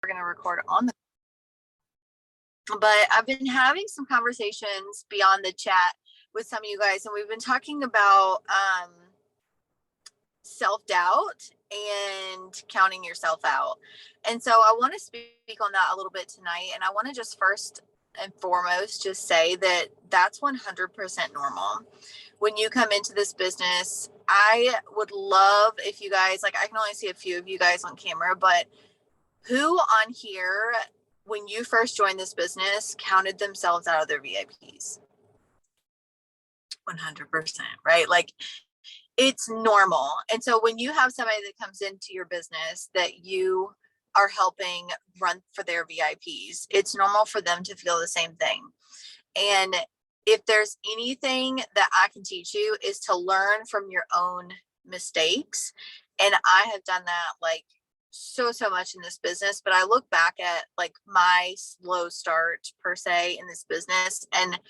going to record on the, but I've been having some conversations beyond the chat with some of you guys, and we've been talking about self-doubt and counting yourself out. And so I want to speak on that a little bit tonight. And I want to just first and foremost just say that that's 100% normal. When you come into this business, I would love if you guys, like, I can only see a few of you guys on camera, but who on here, when you first joined this business, counted themselves out of their VIPs? 100%, right? Like, it's normal. And so when you have somebody that comes into your business that you are helping run for their VIPs, it's normal for them to feel the same thing. And if there's anything that I can teach you is to learn from your own mistakes. And I have done that like so much in this business, but I look back at like my slow start per se in this business, and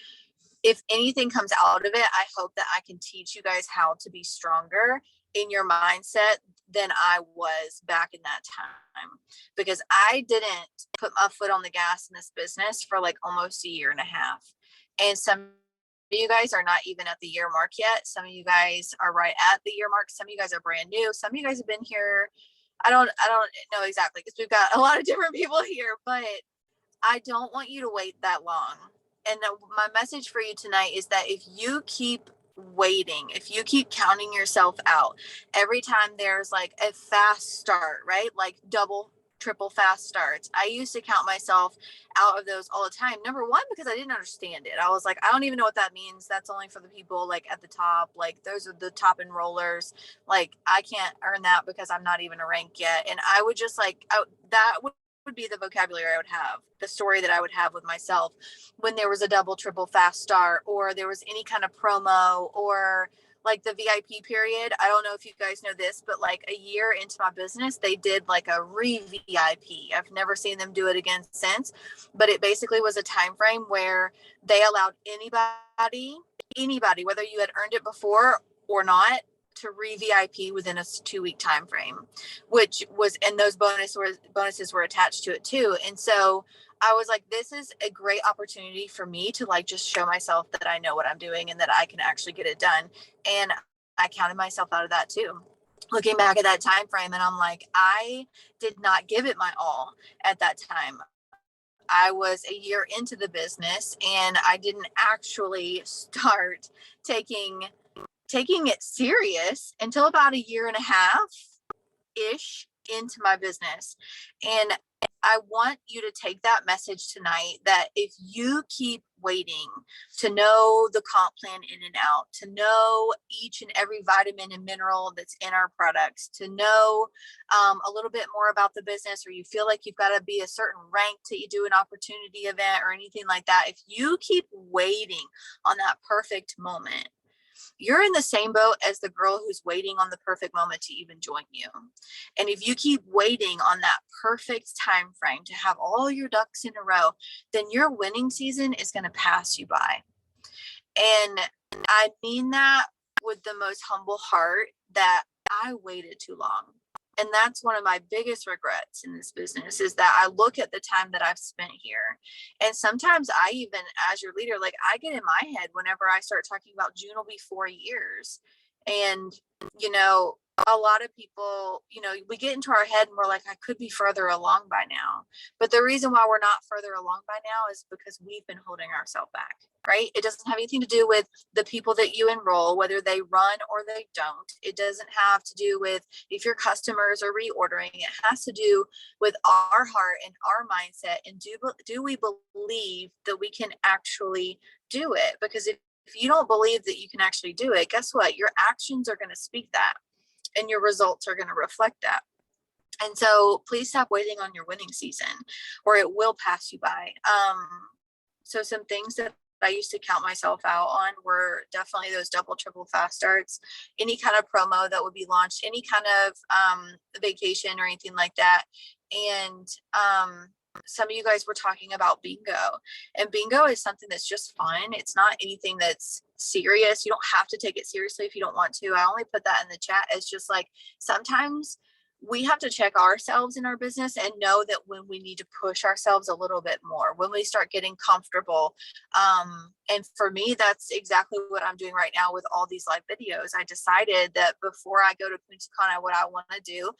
if anything comes out of it, I hope that I can teach you guys how to be stronger in your mindset than I was back in that time, because I didn't put my foot on the gas in this business for like almost a year and a half. And some of you guys are not even at the year mark yet. Some of you guys are right at the year mark. Some of you guys are brand new. Some of you guys have been here. I don't know exactly, because we've got a lot of different people here, but I don't want you to wait that long. And my message for you tonight is that if you keep waiting, if you keep counting yourself out every time there's like a fast start, right? Like double, triple fast starts. I used to count myself out of those all the time. Number one, because I didn't understand it. I was like, I don't even know what that means. That's only for the people like at the top. Like those are the top enrollers. Like I can't earn that because I'm not even a rank yet. And I would just like, that would be the vocabulary I would have, the story that I would have with myself when there was a double, triple fast start, or there was any kind of promo, or like the VIP period. I don't know if you guys know this, but like a year into my business, they did like a re-VIP. I've never seen them do it again since, but it basically was a time frame where they allowed anybody, whether you had earned it before or not, to re-VIP within a 2-week time frame, which was, and those bonuses were attached to it too. And so I was like, this is a great opportunity for me to like just show myself that I know what I'm doing and that I can actually get it done. And I counted myself out of that too, looking back at that time frame. And I'm like, I did not give it my all at that time. I was a year into the business and I didn't actually start taking it serious until about a year and a half ish into my business. And I want you to take that message tonight, that if you keep waiting to know the comp plan in and out, to know each and every vitamin and mineral that's in our products, to know a little bit more about the business, or you feel like you've got to be a certain rank to do an opportunity event or anything like that, if you keep waiting on that perfect moment, you're in the same boat as the girl who's waiting on the perfect moment to even join you. And if you keep waiting on that perfect time frame to have all your ducks in a row, then your winning season is going to pass you by. And I mean that with the most humble heart, that I waited too long. And that's one of my biggest regrets in this business, is that I look at the time that I've spent here. And sometimes I even, as your leader, like I get in my head whenever I start talking about June will be 4 years. And, you know, a lot of people, you know, we get into our head and we're like, I could be further along by now. But the reason why we're not further along by now is because we've been holding ourselves back, right? It doesn't have anything to do with the people that you enroll, whether they run or they don't. It doesn't have to do with if your customers are reordering. It has to do with our heart and our mindset. And do we believe that we can actually do it? Because if you don't believe that you can actually do it, guess what? Your actions are going to speak that, and your results are going to reflect that. And so please stop waiting on your winning season, or it will pass you by. So some things that I used to count myself out on were definitely those double, triple fast starts, any kind of promo that would be launched, any kind of vacation or anything like that. And some of you guys were talking about bingo, and bingo is something that's just fun. It's not anything that's serious. You don't have to take it seriously if you don't want to. I only put that in the chat as just like, sometimes we have to check ourselves in our business and know that when we need to push ourselves a little bit more, when we start getting comfortable. And for me, that's exactly what I'm doing right now with all these live videos. I decided that before I go to Punta Cana, what I want to do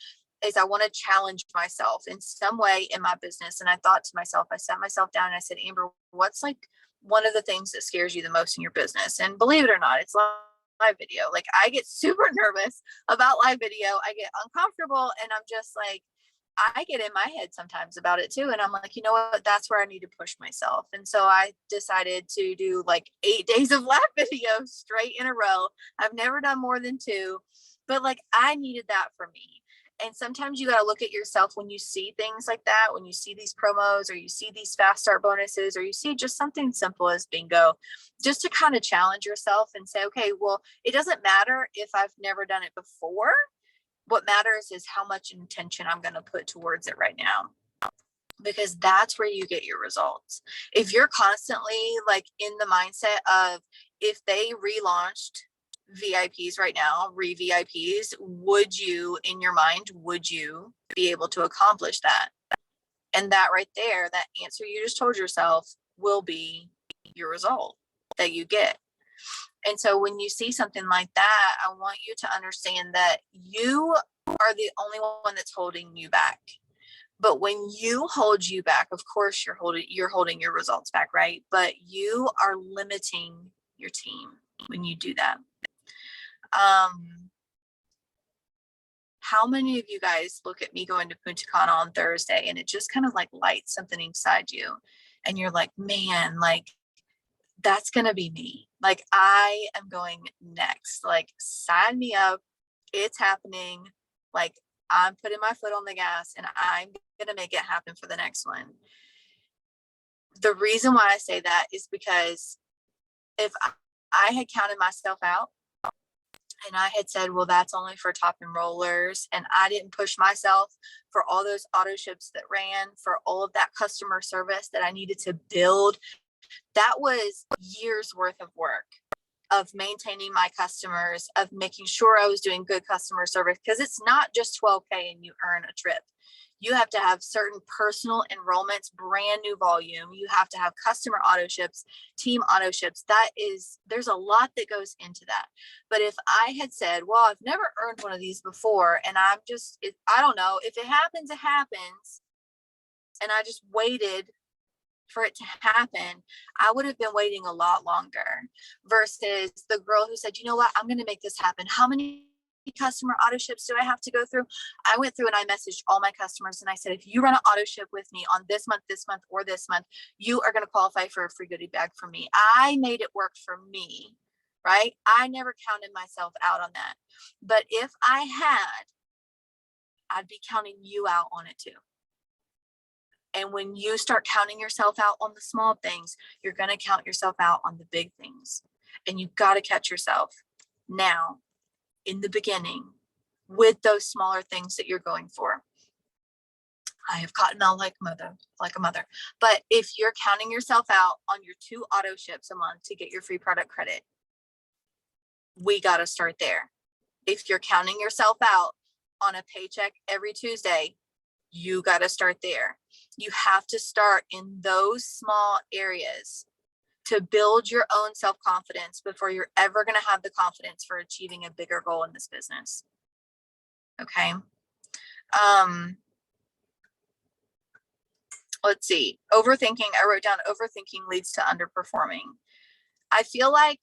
is I want to challenge myself in some way in my business. And I thought to myself, I sat myself down and I said, Amber, what's like one of the things that scares you the most in your business? And believe it or not, it's live video. Like, I get super nervous about live video. I get uncomfortable, and I'm just like, I get in my head sometimes about it too. And I'm like, you know what? That's where I need to push myself. And so I decided to do like 8 days of live video straight in a row. I've never done more than 2, but like, I needed that for me. And sometimes you got to look at yourself when you see things like that, when you see these promos or you see these fast start bonuses, or you see just something simple as bingo, just to kind of challenge yourself and say, okay, well, it doesn't matter if I've never done it before. What matters is how much intention I'm going to put towards it right now, because that's where you get your results. If you're constantly like in the mindset of, if they relaunched VIPs right now, re-VIPs, would you, in your mind, would you be able to accomplish that? And that right there, that answer you just told yourself will be your result that you get. And so when you see something like that, I want you to understand that you are the only one that's holding you back. But when you hold you back, of course you're holding your results back, right? But you are limiting your team when you do that. How many of you guys look at me going to Punta Cana on Thursday and it just kind of like lights something inside you, and you're like, man, like, that's going to be me. Like, I am going next. Like, sign me up. It's happening. Like, I'm putting my foot on the gas and I'm going to make it happen for the next one. The reason why I say that is because if I had counted myself out and I had said, well, that's only for top enrollers, and I didn't push myself for all those auto ships that ran, for all of that customer service that I needed to build, that was years worth of work of maintaining my customers, of making sure I was doing good customer service, because it's not just 12K and you earn a trip. You have to have certain personal enrollments, brand new volume. You have to have customer auto ships, team auto ships. There's a lot that goes into that. But if I had said, well, I've never earned one of these before, and I don't know, if it happens, it happens, and I just waited for it to happen, I would have been waiting a lot longer, versus the girl who said, you know what, I'm going to make this happen. How many customer auto ships do I have to go through? I went through and I messaged all my customers and I said, if you run an auto ship with me on this month, or this month, you are going to qualify for a free goodie bag from me. I made it work for me, right? I never counted myself out on that. But if I had, I'd be counting you out on it too. And when you start counting yourself out on the small things, you're going to count yourself out on the big things. And you've got to catch yourself now, in the beginning, with those smaller things that you're going for. I have cotton on like a mother. But if you're counting yourself out on your 2 auto ships a month to get your free product credit, we got to start there. If you're counting yourself out on a paycheck every Tuesday, you got to start there. You have to start in those small areas to build your own self-confidence before you're ever going to have the confidence for achieving a bigger goal in this business. Okay. Let's see. Overthinking. I wrote down overthinking leads to underperforming. I feel like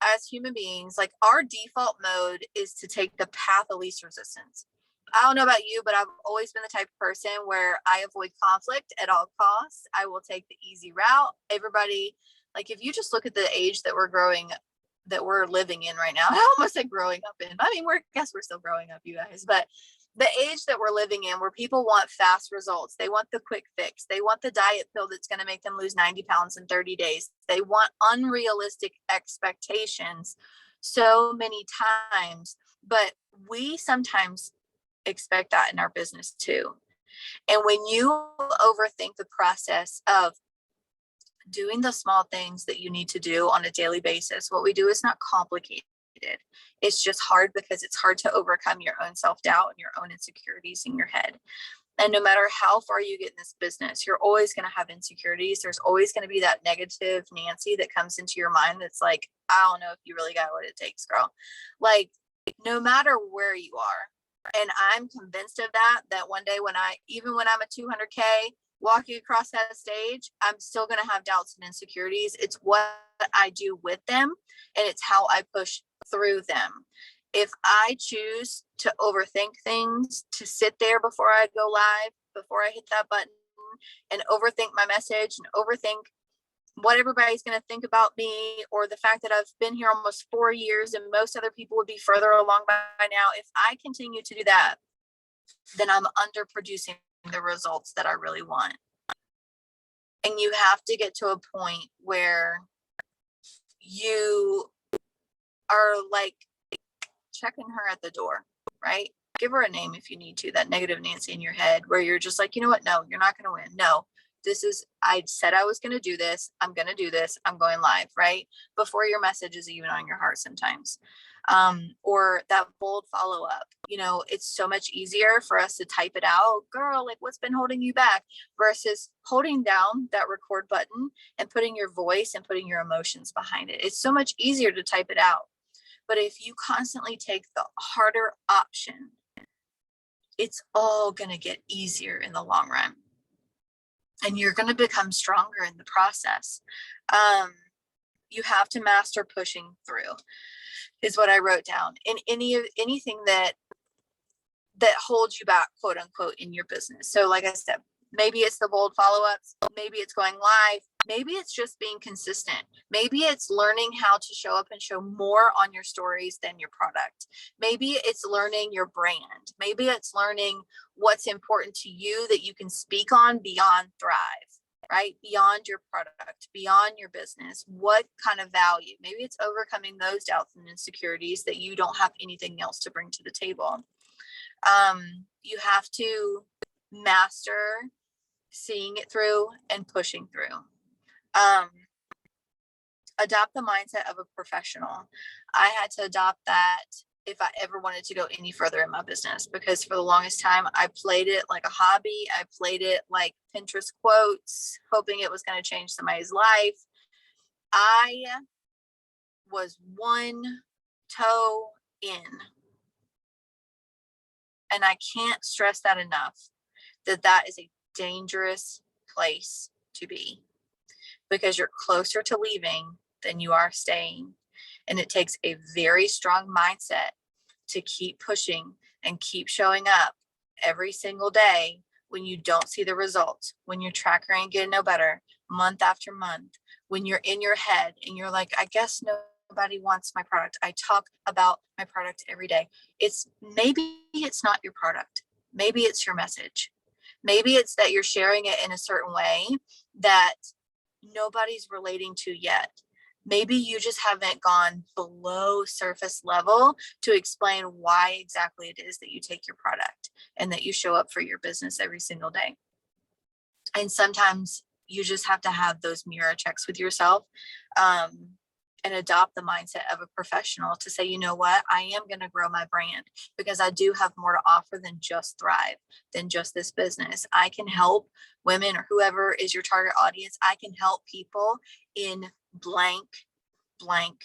as human beings, like, our default mode is to take the path of least resistance. I don't know about you, but I've always been the type of person where I avoid conflict at all costs. I will take the easy route. Everybody, like, if you just look at the age that we're living in right now, I almost said growing up in. I mean, we're still growing up, you guys, but the age that we're living in, where people want fast results, they want the quick fix, they want the diet pill that's going to make them lose 90 pounds in 30 days. They want unrealistic expectations so many times, but we sometimes expect that in our business too. And when you overthink the process of doing the small things that you need to do on a daily basis, what we do is not complicate It's just hard because it's hard to overcome your own self-doubt and your own insecurities in your head. And no matter how far you get in this business, you're always going to have insecurities. There's always going to be that negative Nancy that comes into your mind that's like, I don't know if you really got what it takes, girl. Like, no matter where you are. And I'm convinced of that one day even when I'm a 200K walking across that stage, I'm still going to have doubts and insecurities. It's what I do with them, and it's how I push through them. If I choose to overthink things, to sit there before I go live, before I hit that button, and overthink my message and overthink what everybody's going to think about me, or the fact that I've been here almost 4 years and most other people would be further along by now, if I continue to do that, then I'm underproducing the results that I really want. And you have to get to a point where you are like checking her at the door, right? Give her a name if you need to, that negative Nancy in your head where you're just like, you know what? No, you're not going to win. No, I said I was going to do this. I'm going to do this. I'm going live, right? Before your message is even on your heart sometimes. Or that bold follow-up, it's so much easier for us to type it out, girl, like what's been holding you back, versus holding down that record button and putting your voice and putting your emotions behind it. It's so much easier to type it out. But if you constantly take the harder option, it's all going to get easier in the long run. And you're going to become stronger in the process. You have to master pushing through, is what I wrote down. In anything that holds you back, quote unquote, in your business. So like I said, maybe it's the bold follow-ups, maybe it's going live, maybe it's just being consistent. Maybe it's learning how to show up and show more on your stories than your product. Maybe it's learning your brand. Maybe it's learning what's important to you that you can speak on beyond Thrive, right? Beyond your product, beyond your business. What kind of value? Maybe it's overcoming those doubts and insecurities that you don't have anything else to bring to the table. You have to master seeing it through and pushing through. Adopt the mindset of a professional. I had to adopt that if I ever wanted to go any further in my business, because for the longest time I played it like a hobby. I played it like Pinterest quotes, hoping it was going to change somebody's life. I was one toe in. And I can't stress that enough, that is a dangerous place to be, because you're closer to leaving than you are staying. And it takes a very strong mindset to keep pushing and keep showing up every single day when you don't see the results, when your tracker ain't getting no better month after month, when you're in your head and you're like, I guess nobody wants my product. I talk about my product every day. Maybe it's not your product. Maybe it's your message. Maybe it's that you're sharing it in a certain way that nobody's relating to yet. Maybe you just haven't gone below surface level to explain why exactly it is that you take your product and that you show up for your business every single day. And sometimes you just have to have those mirror checks with yourself, and adopt the mindset of a professional to say, you know what, I am going to grow my brand because I do have more to offer than just Thrive, than just this business. I can help women or whoever is your target audience. I can help people in blank, blank,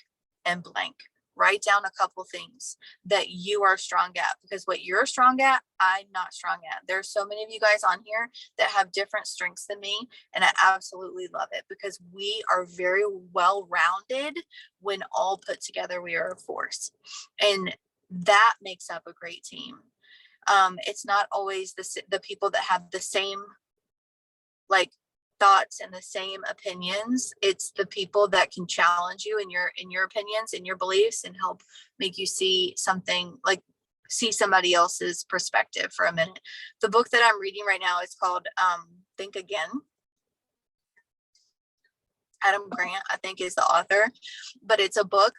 and blank. Write down a couple things that you are strong at, because what you're strong at, I'm not strong at. There's so many of you guys on here that have different strengths than me, and I absolutely love it because we are very well-rounded. When all put together, we are a force, and that makes up a great team. It's not always the people that have the same thoughts and the same opinions. It's the people that can challenge you in your opinions and your beliefs and help make you see something, see somebody else's perspective for a minute. The book that I'm reading right now is called Think Again. Adam Grant, I think, is the author, but it's a book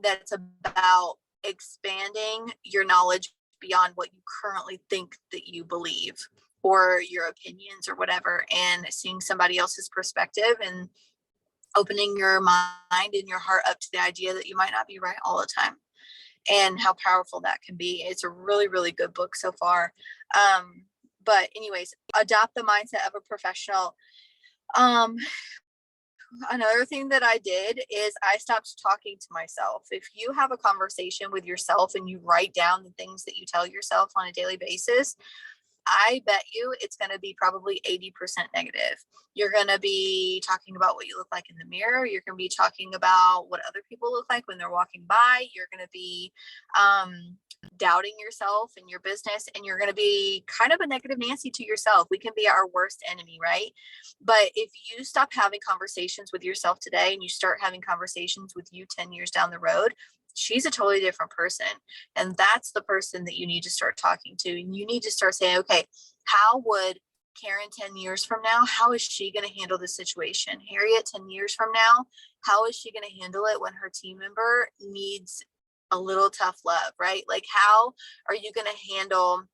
that's about expanding your knowledge beyond what you currently think that you believe, or your opinions or whatever, and seeing somebody else's perspective and opening your mind and your heart up to the idea that you might not be right all the time. and how powerful that can be. It's a really, really good book so far. But anyways, adopt the mindset of a professional. Another thing that I did is I stopped talking to myself. If you have a conversation with yourself and you write down the things that you tell yourself on a daily basis, I bet you it's going to be probably 80% negative. You're going to be talking about what you look like in the mirror. You're going to be talking about what other people look like when they're walking by. You're going to be doubting yourself and your business, and you're going to be kind of a negative Nancy to yourself. We can be our worst enemy, right? But if you stop having conversations with yourself today and you start having conversations with you 10 years down the road, she's a totally different person. And that's the person that you need to start talking to. And you need to start saying, okay, how would Karen 10 years from now, how is she going to handle the situation? Harriet 10 years from now, how is she going to handle it when her team member needs a little tough love, right? Like, how are you going to handle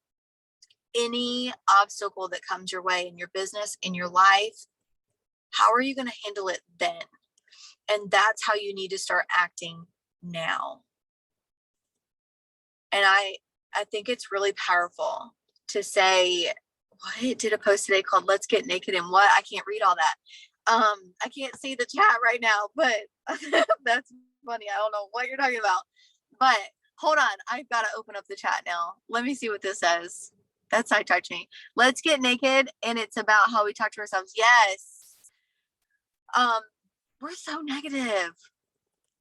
any obstacle that comes your way in your business, in your life? How are you going to handle it then? And that's how you need to start acting now. And I think it's really powerful to say, what did a post today called Let's Get Naked and What? I can't read all that. I can't see the chat right now, but that's funny. I don't know what you're talking about. But hold on, I've got to open up the chat now. Let me see what this says. That side touched me. Let's Get Naked, and it's about how we talk to ourselves. Yes. We're so negative.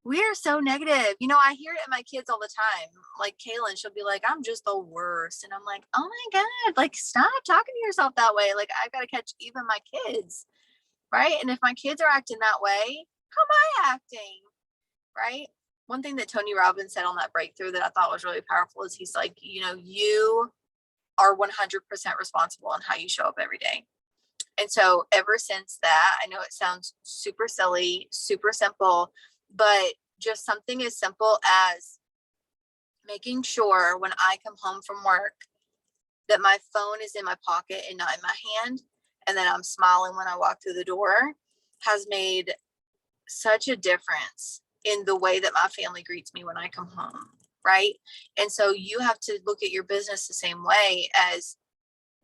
We are so negative. You know, I hear it in my kids all the time. Like Kaylin, she'll be like, I'm just the worst. And I'm like, oh my God, like, stop talking to yourself that way. Like, I've got to catch even my kids, right? And if my kids are acting that way, how am I acting, right? One thing that Tony Robbins said on that breakthrough that I thought was really powerful is he's like, you know, you are 100% responsible on how you show up every day. And so ever since that, I know it sounds super silly, super simple, but just something as simple as making sure when I come home from work that my phone is in my pocket and not in my hand, and that I'm smiling when I walk through the door, has made such a difference in the way that my family greets me when I come home, right? And so you have to look at your business the same way as,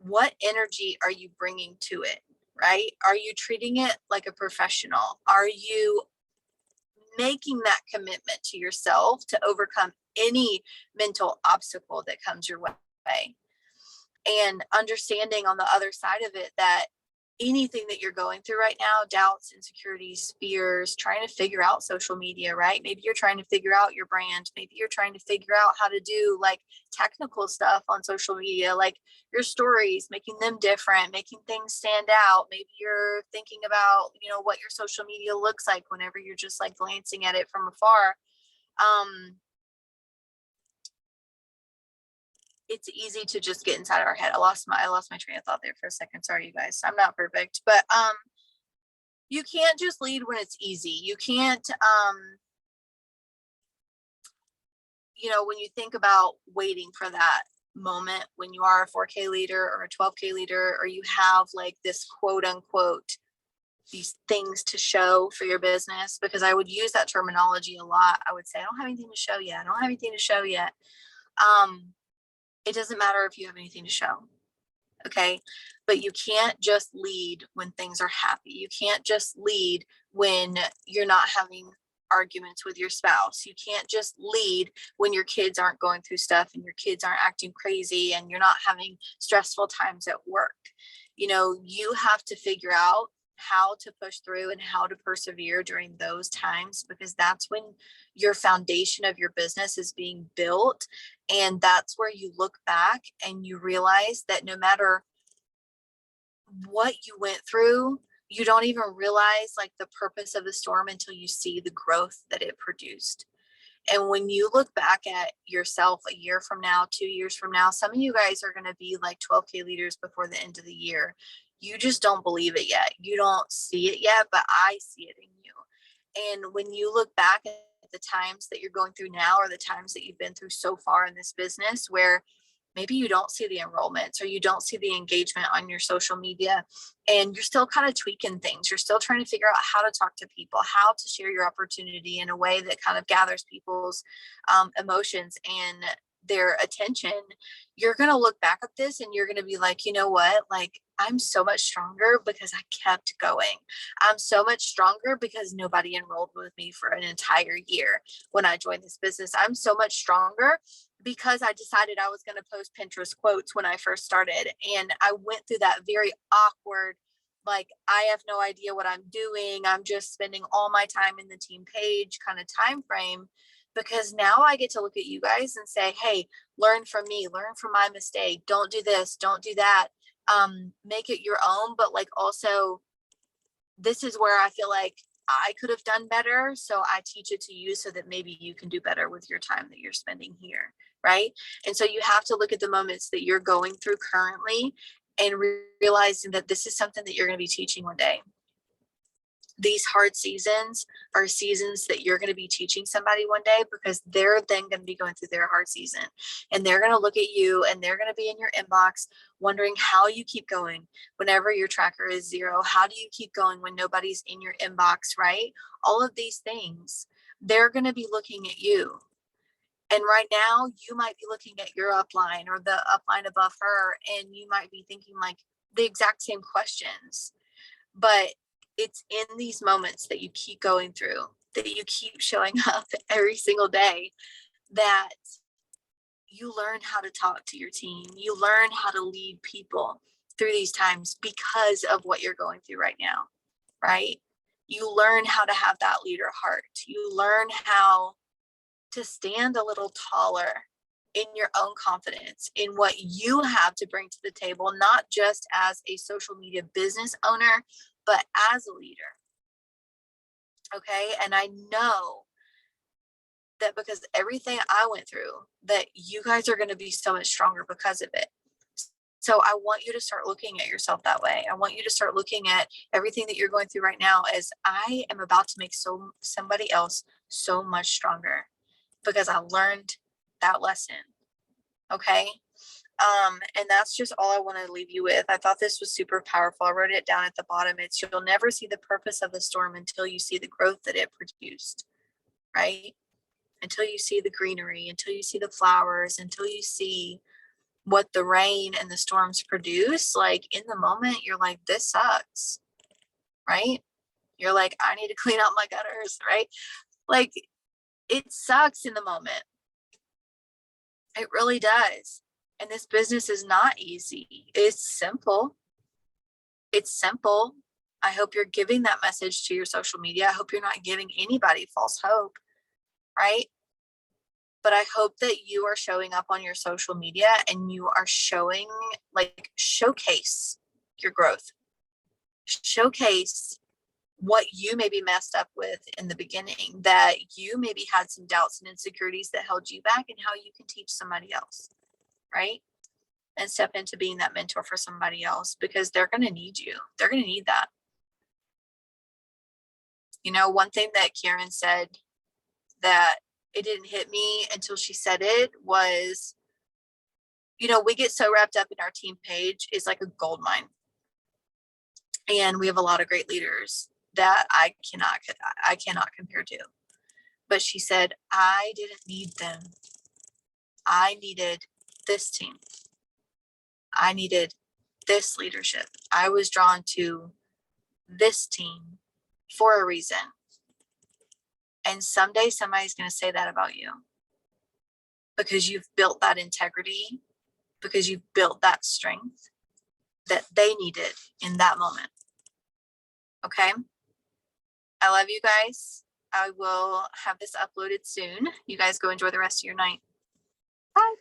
what energy are you bringing to it, right? Are you treating it like a professional? Are you making that commitment to yourself to overcome any mental obstacle that comes your way? And understanding on the other side of it that anything that you're going through right now, doubts, insecurities, fears, trying to figure out social media, right? Maybe you're trying to figure out your brand. Maybe you're trying to figure out how to do like technical stuff on social media, like your stories, making them different, making things stand out. Maybe you're thinking about, you know, what your social media looks like whenever you're just like glancing at it from afar. It's easy to just get inside our head. I lost my train of thought there for a second. Sorry, you guys. I'm not perfect, but you can't just lead when it's easy. You can't you know, when you think about waiting for that moment when you are a 4K leader or a 12K leader, or you have like this quote unquote these things to show for your business, because I would use that terminology a lot. I would say, I don't have anything to show yet. I don't have anything to show yet. It doesn't matter if you have anything to show. Okay. But you can't just lead when things are happy. You can't just lead when you're not having arguments with your spouse. You can't just lead when your kids aren't going through stuff and your kids aren't acting crazy and you're not having stressful times at work. You know, you have to figure out how to push through and how to persevere during those times, because that's when your foundation of your business is being built. And that's where you look back and you realize that no matter what you went through, you don't even realize like the purpose of the storm until you see the growth that it produced. And when you look back at yourself a year from now, 2 years from now, some of you guys are going to be like 12K leaders before the end of the year. You just don't believe it yet. You don't see it yet, but I see it in you. And when you look back at the times that you're going through now, or the times that you've been through so far in this business, where maybe you don't see the enrollments or you don't see the engagement on your social media, and you're still kind of tweaking things. You're still trying to figure out how to talk to people, how to share your opportunity in a way that kind of gathers people's emotions and their attention. You're going to look back at this and you're going to be like, you know what? Like, I'm so much stronger because I kept going. I'm so much stronger because nobody enrolled with me for an entire year when I joined this business. I'm so much stronger because I decided I was going to post Pinterest quotes when I first started. And I went through that very awkward, like, I have no idea what I'm doing. I'm just spending all my time in the team page kind of time frame, because now I get to look at you guys and say, hey, learn from me, learn from my mistake. Don't do this, don't do that. Make it your own. But like, also, this is where I feel like I could have done better. So I teach it to you so that maybe you can do better with your time that you're spending here. Right. And so you have to look at the moments that you're going through currently and realizing that this is something that you're going to be teaching one day. These hard seasons are seasons that you're going to be teaching somebody one day, because they're then going to be going through their hard season, and they're going to look at you and they're going to be in your inbox wondering how you keep going whenever your tracker is 0. How do you keep going when nobody's in your inbox, right? All of these things, they're going to be looking at you. And right now you might be looking at your upline or the upline above her, and you might be thinking like the exact same questions. But it's in these moments that you keep going through, that you keep showing up every single day, that you learn how to talk to your team. You learn how to lead people through these times because of what you're going through right now, right? You learn how to have that leader heart. You learn how to stand a little taller in your own confidence, in what you have to bring to the table, not just as a social media business owner, but as a leader. Okay. And I know that because everything I went through, that you guys are going to be so much stronger because of it. So I want you to start looking at yourself that way. I want you to start looking at everything that you're going through right now as I am about to make somebody else so much stronger because I learned that lesson. Okay. And that's just all I want to leave you with. I thought this was super powerful. I wrote it down at the bottom. It's, you'll never see the purpose of the storm until you see the growth that it produced, right? Until you see the greenery, until you see the flowers, until you see what the rain and the storms produce. Like, in the moment, you're like, this sucks, right? You're like, I need to clean out my gutters, right? Like, it sucks in the moment. It really does. And this business is not easy. It's simple. It's simple. I hope you're giving that message to your social media. I hope you're not giving anybody false hope, right? But I hope that you are showing up on your social media and you are showing, like, showcase your growth, showcase what you maybe messed up with in the beginning, that you maybe had some doubts and insecurities that held you back, and how you can teach somebody else, right? And step into being that mentor for somebody else, because they're going to need you. They're going to need that. You know, one thing that Karen said that it didn't hit me until she said it was, you know, we get so wrapped up in our team page is like a gold mine. And we have a lot of great leaders that I cannot compare to. But she said, I didn't need them. I needed this team. I needed this leadership. I was drawn to this team for a reason. And someday somebody's going to say that about you, because you've built that integrity, because you've built that strength that they needed in that moment. Okay. I love you guys. I will have this uploaded soon. You guys go enjoy the rest of your night. Bye.